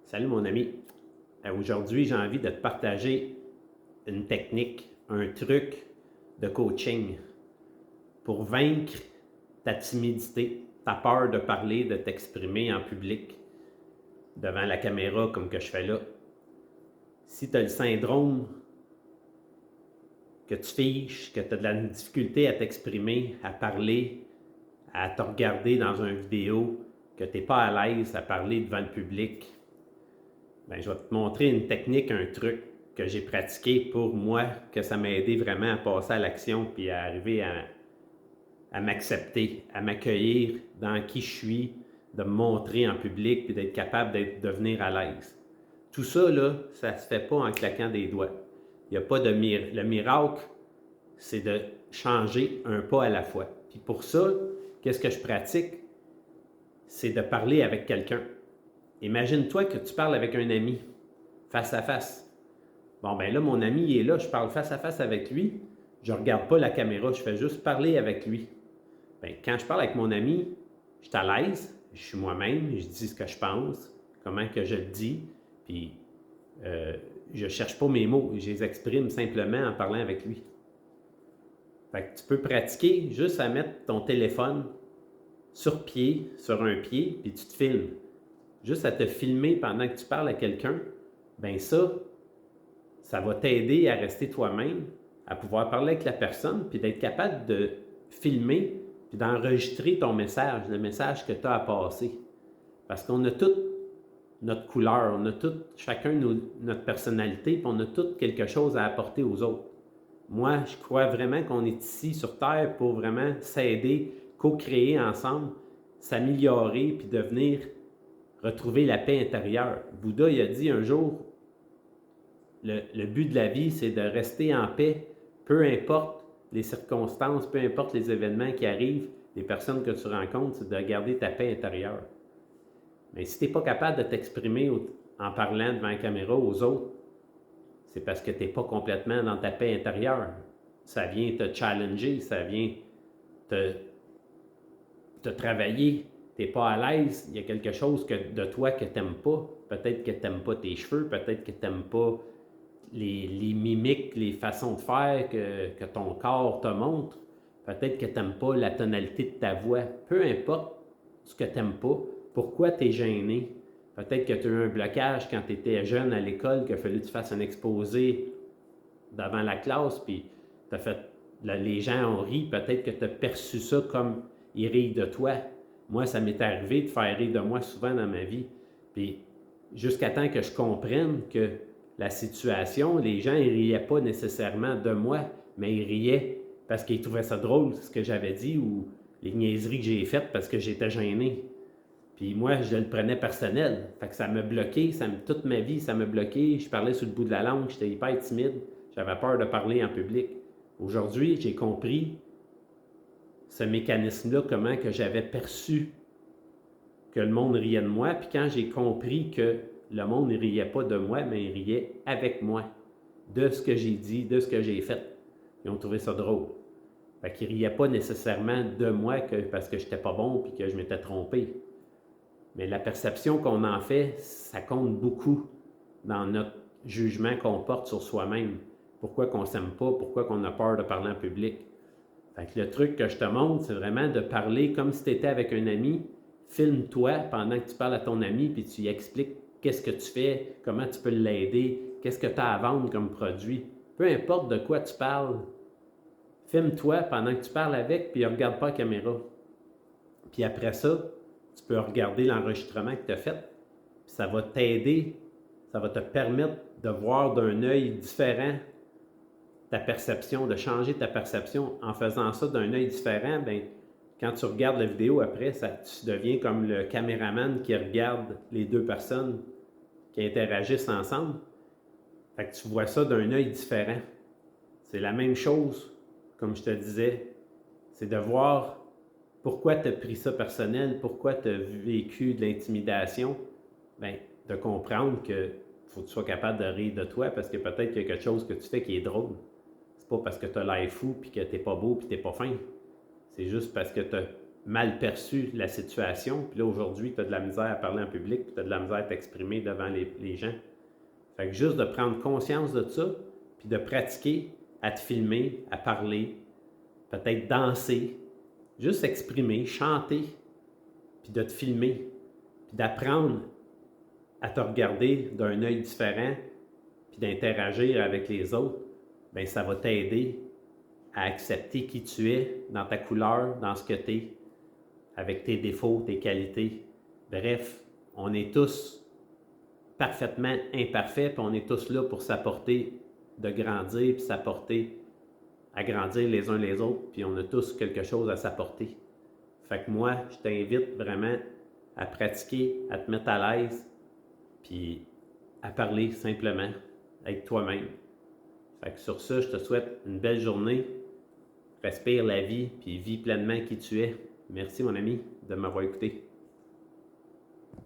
Salut mon ami. Aujourd'hui, j'ai envie de te partager une technique, un truc de coaching pour vaincre ta timidité, ta peur de parler, de t'exprimer en public devant la caméra comme que je fais là. Si tu as le syndrome que tu fiches, que tu as de la difficulté à t'exprimer, à parler, à te regarder dans une vidéo, que tu n'es pas à l'aise à parler devant le public, ben, je vais te montrer une technique, un truc que j'ai pratiqué pour moi, que ça m'a aidé vraiment à passer à l'action puis à arriver à m'accepter, à m'accueillir dans qui je suis, de me montrer en public puis d'être capable de devenir à l'aise. Tout ça, là, ça ne se fait pas en claquant des doigts. Il n'y a pas de miracle. Le miracle, c'est de changer un pas à la fois. Puis pour ça, qu'est-ce que je pratique? C'est de parler avec quelqu'un. Imagine-toi que tu parles avec un ami, face à face. Bon, ben là, mon ami, il est là, je parle face à face avec lui. Je ne regarde pas la caméra, je fais juste parler avec lui. Ben, quand je parle avec mon ami, je suis à l'aise, je suis moi-même, je dis ce que je pense, comment que je le dis, puis je ne cherche pas mes mots, je les exprime simplement en parlant avec lui. Fait que tu peux pratiquer juste à mettre ton téléphone sur pied, sur un pied, puis tu te filmes. Juste à te filmer pendant que tu parles à quelqu'un, ben ça va t'aider à rester toi-même, à pouvoir parler avec la personne, puis d'être capable de filmer, puis d'enregistrer ton message, le message que tu as à passer. Parce qu'on a toute notre couleur, on a tout, chacun notre personnalité, puis on a tout quelque chose à apporter aux autres. Moi, je crois vraiment qu'on est ici sur Terre pour vraiment s'aider, co-créer ensemble, s'améliorer, puis devenir, retrouver la paix intérieure. Bouddha, il a dit un jour, le but de la vie, c'est de rester en paix, peu importe les circonstances, peu importe les événements qui arrivent, les personnes que tu rencontres, c'est de garder ta paix intérieure. Mais si tu n'es pas capable de t'exprimer en parlant devant la caméra aux autres, c'est parce que tu n'es pas complètement dans ta paix intérieure. Ça vient te challenger, ça vient te travailler. Tu n'es pas à l'aise, il y a quelque chose de toi que tu n'aimes pas. Peut-être que tu n'aimes pas tes cheveux, peut-être que tu n'aimes pas les mimiques, les façons de faire que ton corps te montre. Peut-être que tu n'aimes pas la tonalité de ta voix. Peu importe ce que tu n'aimes pas, pourquoi tu es gêné. Peut-être que tu as eu un blocage quand tu étais jeune à l'école, qu'il a fallu que tu fasses un exposé devant la classe, puis t'as fait, là, les gens ont ri. Peut-être que tu as perçu ça comme ils rient de toi. Moi, ça m'est arrivé de faire rire de moi souvent dans ma vie. Puis jusqu'à temps que je comprenne que la situation, les gens ne riaient pas nécessairement de moi, mais ils riaient parce qu'ils trouvaient ça drôle, ce que j'avais dit, ou les niaiseries que j'ai faites parce que j'étais gêné. Puis moi, je le prenais personnel. Fait que ça m'a bloqué, toute ma vie, ça m'a bloqué. Je parlais sur le bout de la langue, j'étais hyper timide, j'avais peur de parler en public. Aujourd'hui, j'ai compris ce mécanisme-là, comment que j'avais perçu que le monde riait de moi. Puis quand j'ai compris que le monde ne riait pas de moi, mais il riait avec moi, de ce que j'ai dit, de ce que j'ai fait. Ils ont trouvé ça drôle. Fait qu'ils ne riaient pas nécessairement de moi parce que je n'étais pas bon et que je m'étais trompé. Mais la perception qu'on en fait, ça compte beaucoup dans notre jugement qu'on porte sur soi-même. Pourquoi qu'on ne s'aime pas, pourquoi qu'on a peur de parler en public. Fait que le truc que je te montre, c'est vraiment de parler comme si tu étais avec un ami. Filme-toi pendant que tu parles à ton ami, puis tu lui expliques qu'est-ce que tu fais, comment tu peux l'aider, qu'est-ce que tu as à vendre comme produit. Peu importe de quoi tu parles, filme-toi pendant que tu parles avec, puis regarde pas la caméra. Puis après ça, tu peux regarder l'enregistrement que tu as fait, puis ça va t'aider, ça va te permettre de voir d'un œil différent ta perception, de changer ta perception. En faisant ça d'un œil différent, ben, quand tu regardes la vidéo après, tu deviens comme le caméraman qui regarde les deux personnes qui interagissent ensemble. Fait que tu vois ça d'un œil différent. C'est la même chose, comme je te disais, c'est de voir pourquoi tu as pris ça personnel, pourquoi tu as vécu de l'intimidation. Bien, de comprendre que faut que tu sois capable de rire de toi parce que peut-être qu'il y a quelque chose que tu fais qui est drôle. C'est pas parce que tu as l'air fou puis que t'es pas beau puis t'es pas fin. C'est juste parce que tu as mal perçu la situation. Puis là, aujourd'hui, tu as de la misère à parler en public, puis tu as de la misère à t'exprimer devant les gens. Fait que juste de prendre conscience de ça, puis de pratiquer à te filmer, à parler, peut-être danser, juste exprimer, chanter, puis de te filmer, puis d'apprendre à te regarder d'un œil différent, puis d'interagir avec les autres, bien, ça va t'aider à accepter qui tu es, dans ta couleur, dans ce que tu es, avec tes défauts, tes qualités. Bref, on est tous parfaitement imparfaits, puis on est tous là pour s'apporter de grandir, puis s'apporter à grandir les uns les autres, puis on a tous quelque chose à s'apporter. Fait que moi, je t'invite vraiment à pratiquer, à te mettre à l'aise, puis à parler simplement, avec toi-même. Fait que sur ça, je te souhaite une belle journée. Respire la vie, puis vis pleinement qui tu es. Merci mon ami de m'avoir écouté.